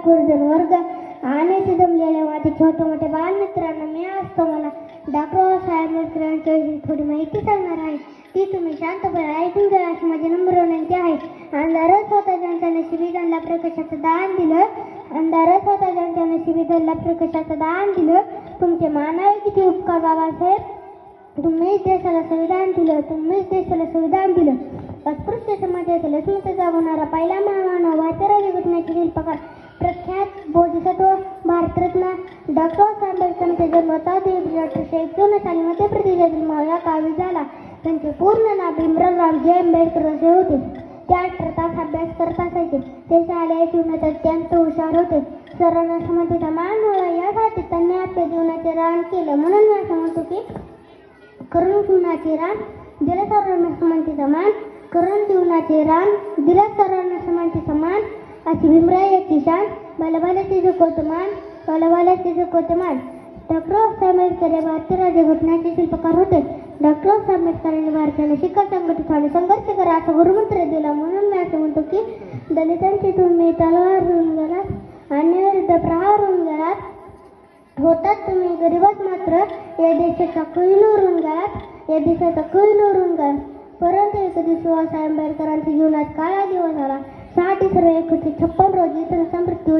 गुरुजन वर्ग आणि इथे जमलेल्या माझे छोटे मोठे बालमित्रांना मी आज तुम्हाला डॉक्टर बाबासाहेब आंबेडकरांची थोडी माहिती सांगणार आहे. ती तुम्ही शांतपणे ऐकून घ्या अशी माझी नम्र विनंती आहे. अंधारच होता ज्यांच्या नशिबी त्यांना प्रकाशाचं दान दिलं. अंधारच होता ज्यांच्या नशिबी त्यांना प्रकाशाचं दान दिलं. तुमचे मानावे किती उपकार बाबासाहेब. तुम्हीच देशाला संविधान दिलं. तुम्हीच देशाला संविधान दिलं. अस्पृश्य समाजातील अस्मिता जागवणारा पहिला महामानव भारतीय राज्यघटनेचे शिल्पकार प्रख्यात बोधिसत्व भारतरत्न डॉक्टर बाबासाहेब आंबेडकरांचा जन्म 1851 साली मध्य प्रदेशातील मावळा गावी झाला. त्यांचे पूर्ण नाव भीमराव रामजी आंबेडकर असे होते. ते 18 तास अभ्यास करत असायचे. ते शालेय जीवनात अत्यंत हुशार होते. सर्वांना समतेचा मान मिळावा यासाठी त्यांनी आपल्या जीवनाचे रान केलं. म्हणून मी असं म्हणतो की करून जीवनाचे रान दिलं सर्वांना समानतेचा मान. करून जीवनाचे रान दिला सर्वांना समानतेचा मान. अशी भीमरायाची शान बालबालाचे जगवत मान. बालबालाचे जगवत मान. डॉक्टर बाबासाहेब आंबेडकर हे भारतीय राज्यघटनेचे शिल्पकार होते. डॉक्टर बाबासाहेब आंबेडकरांनी भारताने शिका संघटित आणि संघर्ष करा असा गुरुमंत्र दिला. म्हणून मी असं म्हणतो की दलितांची तुम्ही तलवार होऊन गेलात. अन्यायाविरुद्ध प्रहार होऊन गेलात. होतात तुम्ही गरीबात मात्र या देशाचा कोहिनूर होऊन गेलात. या देशाचा कोहिनूर होऊन गेलात. परंतु एक दिवस बाबासाहेब आंबेडकरांच्या जीवनात काळा दिवस आला. 6 डिसेंबर 1956 रोजी त्यांचा मृत्यू